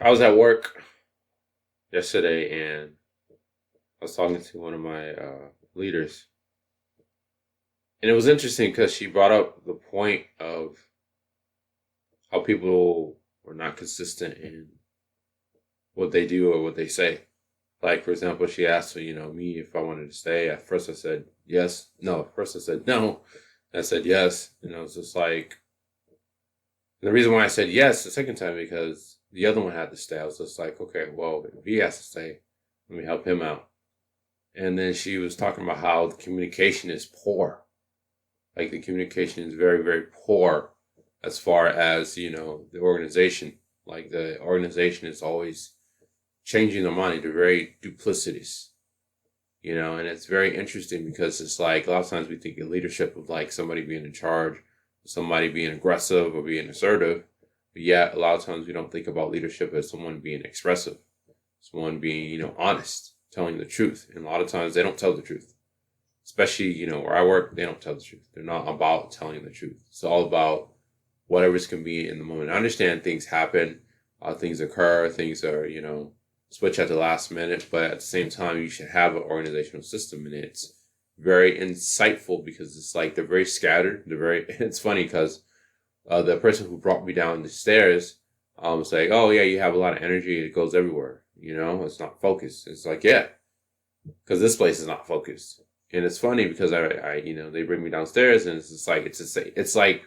I was at work yesterday and I was talking to one of my leaders. And it was interesting because she brought up the point of how people were not consistent in what they do or what they say. Like, for example, she asked me if I wanted to stay. At first I said yes. No, at first I said no. I said yes. And it was just like, the reason why I said yes the second time because the other one had to stay. I was just like, okay, well, if he has to stay, let me help him out. And then she was talking about how the communication is poor. Like the communication is very, very poor as far as, the organization. Like the organization is always changing their mind. They're very duplicitous, and it's very interesting because it's like a lot of times we think of leadership of like somebody being in charge, somebody being aggressive or being assertive. But yet a lot of times we don't think about leadership as someone being expressive, someone being, honest, telling the truth. And a lot of times they don't tell the truth. Especially, where I work, they don't tell the truth. They're not about telling the truth. It's all about whatever's can be in the moment. I understand things happen, things occur, things are, switch at the last minute, but at the same time, you should have an organizational system, and it's very insightful because it's like they're very scattered. It's funny because the person who brought me down the stairs was like, oh, yeah, you have a lot of energy. It goes everywhere. It's not focused. It's like, yeah, because this place is not focused. And it's funny because they bring me downstairs and it's just like, it's like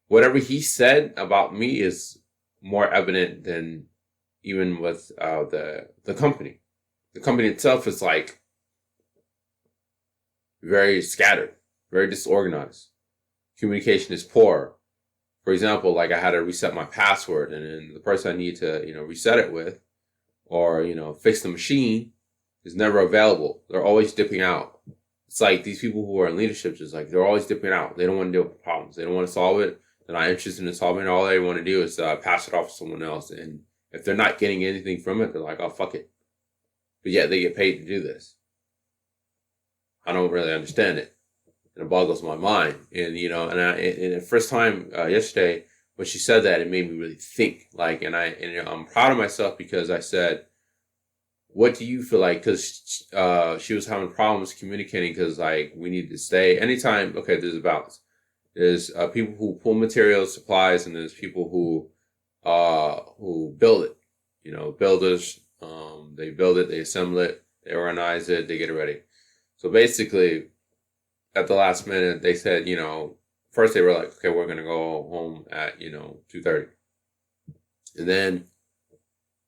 whatever he said about me is more evident than even with the company. The company itself is like very scattered, very disorganized. Communication is poor. For example, like I had to reset my password, and then the person I need to, reset it with, or fix the machine, is never available. They're always dipping out. It's like these people who are in leadership, just like they're always dipping out. They don't want to deal with problems. They don't want to solve it. They're not interested in solving it. All they want to do is pass it off to someone else. And if they're not getting anything from it, they're like, oh, fuck it. But yet they get paid to do this. I don't really understand it. And it boggles my mind. And, and the first time yesterday, when she said that, it made me really think. Like, I'm proud of myself because I said, what do you feel like? Because she was having problems communicating because, like, we need to stay. Anytime, okay, there's a balance. There's people who pull materials, supplies, and there's people who build it. Builders, they build it, they assemble it, they organize it, they get it ready. So basically, at the last minute, they said, first they were like, okay, we're going to go home at, 2:30. And then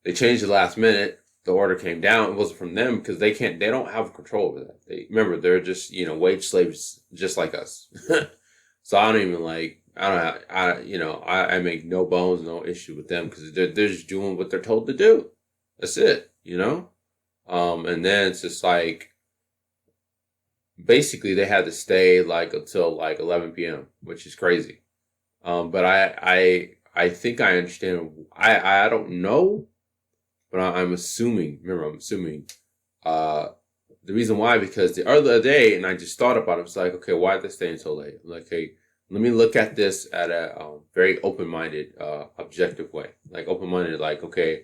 they changed the last minute. The order came down. It wasn't from them because they don't have control over that. They're just, wage slaves just like us. So I don't even I make no bones, no issue with them because they're just doing what they're told to do. That's it, and then it's just like, basically they had to stay like until like 11 p.m., which is crazy. But I think I understand. I don't know, but I'm assuming. Remember, I'm assuming. The reason why, because the other day, and I just thought about it, it's like, okay, why are they staying so late? I'm like, hey, let me look at this at a very open-minded, objective way. Like open-minded, like, okay,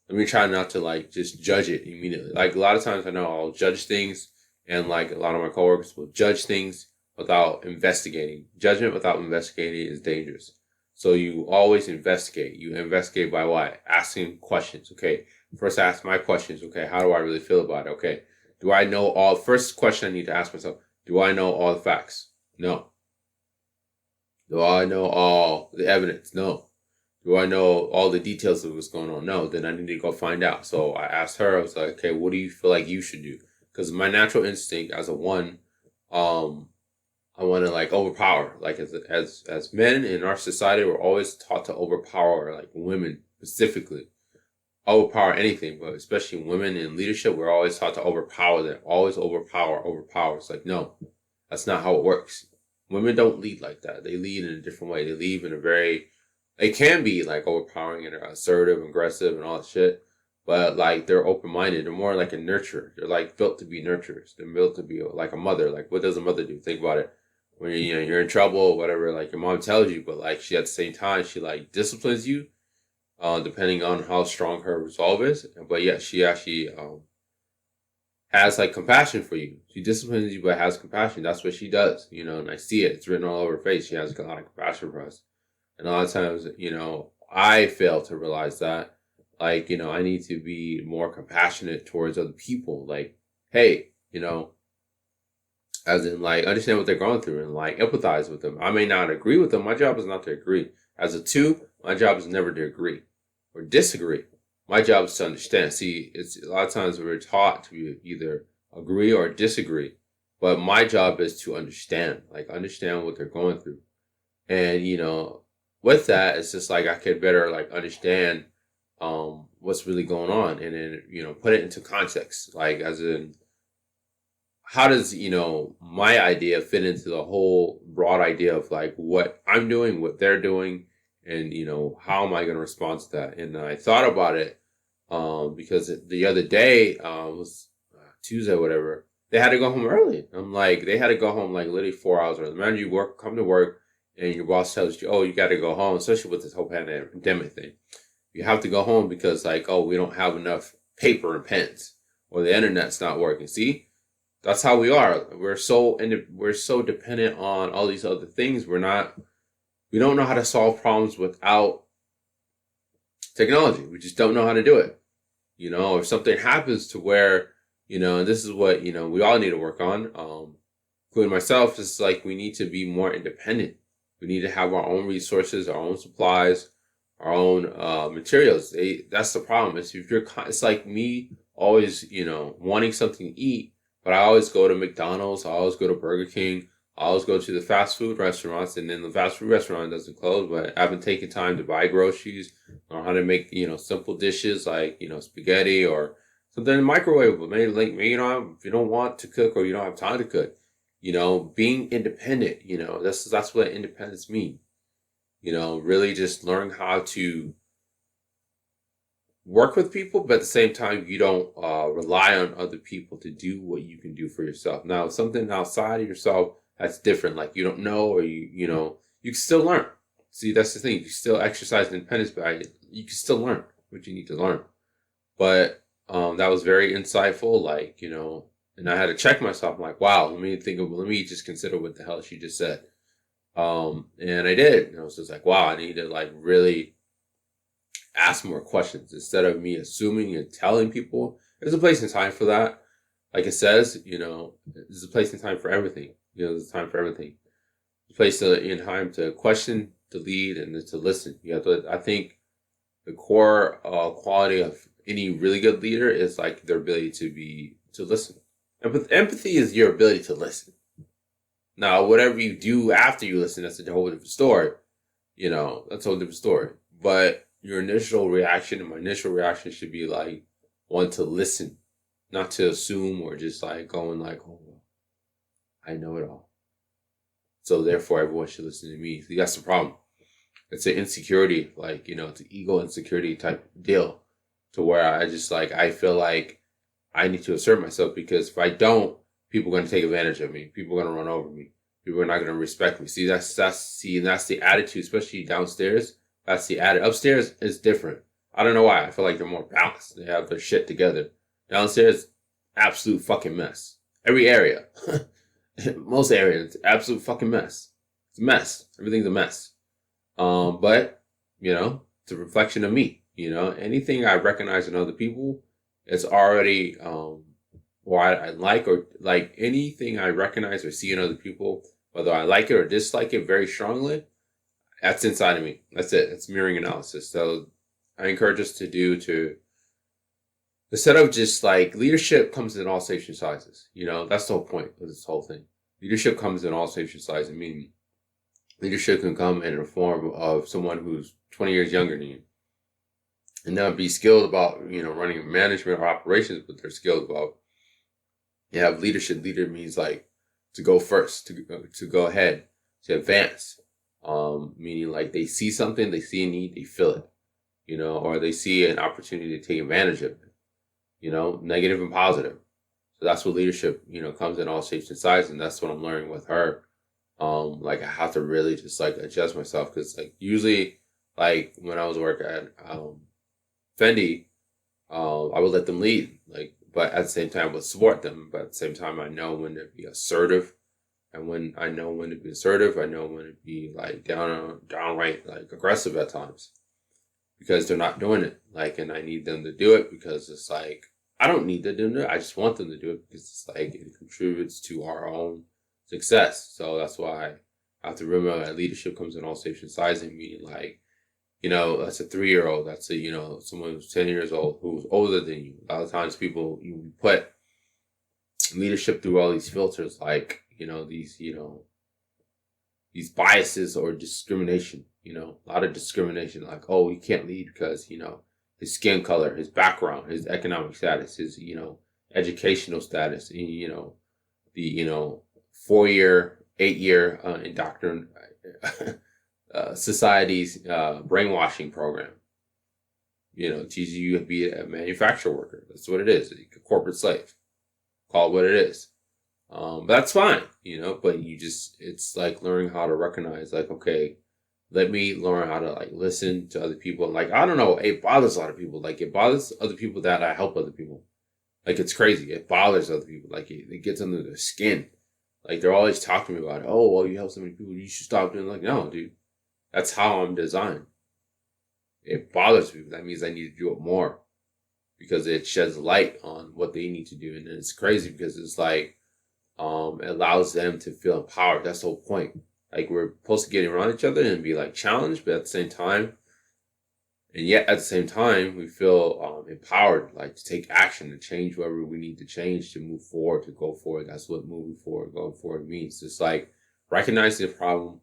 let me try not to like just judge it immediately. Like a lot of times I know I'll judge things, and like a lot of my coworkers will judge things without investigating. Judgment without investigating is dangerous. So you always investigate. You investigate by what? Asking questions. Okay, first I ask my questions. Okay, how do I really feel about it? Okay, do I know all? First question I need to ask myself: do I know all the facts? No. Do I know all the evidence? No. Do I know all the details of what's going on? No. Then I need to go find out. So I asked her. I was like, okay, what do you feel like you should do? Because my natural instinct as a one, I want to like overpower. Like as men in our society, we're always taught to overpower, like women specifically, overpower anything, but especially women in leadership, we're always taught to overpower them. Always overpower, overpower. It's like, no, that's not how it works. Women don't lead like that. They lead in a different way. They lead in a very, they can be like overpowering and assertive, aggressive, and all that shit. But like they're open minded. They're more like a nurturer. They're like built to be nurturers. They're built to be like a mother. Like what does a mother do? Think about it. When you're in trouble or whatever, like your mom tells you, but like she at the same time she like disciplines you. depending on how strong her resolve is. But yeah, she actually has like compassion for you. She disciplines you, but has compassion. That's what she does, and I see it. It's written all over her face. She has a lot of compassion for us. And a lot of times, I fail to realize that. Like, I need to be more compassionate towards other people. Like, hey, as in like understand what they're going through and like empathize with them. I may not agree with them. My job is not to agree. As a two, my job is never to agree or disagree. My job is to understand. See, it's a lot of times we're taught to either agree or disagree, but my job is to understand, like understand what they're going through. And with that, it's just like I could better like understand what's really going on, and then put it into context, like as in how does my idea fit into the whole broad idea of like what I'm doing, what they're doing, and how am I going to respond to that? And I thought about it because the other day was Tuesday, whatever. They had to go home early. I'm like, they had to go home like literally 4 hours early. Imagine you come to work and your boss tells you, oh, you got to go home, especially with this whole pandemic thing. You have to go home because like, oh, we don't have enough paper and pens, or the internet's not working. See, that's how we are. We're so dependent on all these other things. We don't know how to solve problems without technology. We just don't know how to do it. If something happens to where, and this is what, we all need to work on, including myself, it's like we need to be more independent. We need to have our own resources, our own supplies, our own materials. That's the problem. It's like me always, wanting something to eat, but I always go to McDonald's, I always go to Burger King, I always go to the fast food restaurants, and then the fast food restaurant doesn't close, but I haven't taken time to buy groceries or how to make, simple dishes like, spaghetti or something in the microwave. But maybe like, if you don't want to cook or you don't have time to cook, being independent, that's what independence means. Really just learn how to work with people, but at the same time, you don't rely on other people to do what you can do for yourself. Now, something outside of yourself that's different, like you don't know, or you can still learn. See, that's the thing. You still exercise independence, but you can still learn what you need to learn. But that was very insightful, like and I had to check myself. I'm like, wow, let me just consider what the hell she just said. And I did. And I was just like, wow, I need to like really ask more questions instead of me assuming and telling people. There's a place and time for that. Like it says, there's a place and time for everything. There's a time for everything. There's a place in time to question, to lead, and to listen. I think the core quality of any really good leader is like their ability to listen. Empathy is your ability to listen. Now, whatever you do after you listen, that's a whole different story. That's a whole different story. But your initial reaction and my initial reaction should be like one to listen, not to assume or just like going like, oh, I know it all, so therefore everyone should listen to me. See, that's the problem. It's an insecurity, like, it's an ego insecurity type deal to where I just like, I feel like I need to assert myself because if I don't, people are going to take advantage of me. People are going to run over me. People are not going to respect me. See, that's the attitude, especially downstairs. That's the attitude. Upstairs is different. I don't know why. I feel like they're more balanced. They have their shit together. Downstairs, absolute fucking mess. Every area. Most areas, absolute fucking mess. It's a mess. Everything's a mess. But, it's a reflection of me. Anything I recognize in other people, it's already, what I like, or like anything I recognize or see in other people, whether I like it or dislike it very strongly, that's inside of me. That's it. It's mirroring analysis. So I encourage us to instead of just like leadership comes in all shapes and sizes. That's the whole point of this whole thing. Leadership comes in all shapes and sizes. Meaning leadership can come in the form of someone who's 20 years younger than you. And not be skilled about, running management or operations, but they're skilled about, you have leadership. Leader means like to go first, to go ahead, to advance. Meaning like they see something, they see a need, they feel it, or they see an opportunity to take advantage of it, negative and positive. So that's what leadership, comes in all shapes and sizes. And that's what I'm learning with her. Like I have to really just like adjust myself because like usually Like when I was working at Fendi, I would let them lead, like, but at the same time, I would support them. But at the same time, I know when to be assertive, and when I know when to be assertive, I know when to be like downright like aggressive at times because they're not doing it. Like, and I need them to do it because it's like I don't need them to do it. I just want them to do it because it's like it contributes to our own success. So that's why I have to remember that leadership comes in all shapes and sizes. Meaning, like, that's a 3-year-old. That's a, someone who's 10 years old, who's older than you. A lot of times people, you put leadership through all these filters, like, these biases or discrimination, a lot of discrimination, like, oh, he can't lead because, his skin color, his background, his economic status, his, educational status, the, 4-year, 8-year indoctrination society's brainwashing program. Teaches you to be a manufacturer worker. That's what it is. A corporate slave. Call it what it is. But that's fine, but it's like learning how to recognize, like, okay, let me learn how to like listen to other people. Like, I don't know, it bothers a lot of people. Like, it bothers other people that I help other people. Like, it's crazy. It bothers other people. Like, it gets under their skin. Like, they're always talking to me about it. Oh, well, you help so many people. You should stop doing. Like, no, dude. That's how I'm designed. It bothers me. That means I need to do it more because it sheds light on what they need to do. And it's crazy because it's like, it allows them to feel empowered. That's the whole point. Like, we're supposed to get around each other and be like challenged, but at the same time, and yet at the same time, we feel empowered, like to take action, to change whatever we need to change, to move forward, to go forward. That's what moving forward, going forward means. It's like recognizing the problem,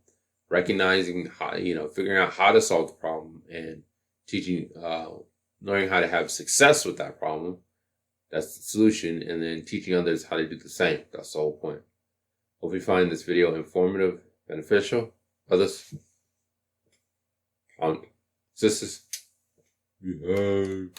recognizing how, figuring out how to solve the problem, and teaching, learning how to have success with that problem. That's the solution. And then teaching others how to do the same. That's the whole point. Hope you find this video informative, beneficial. Others, sisters, behave.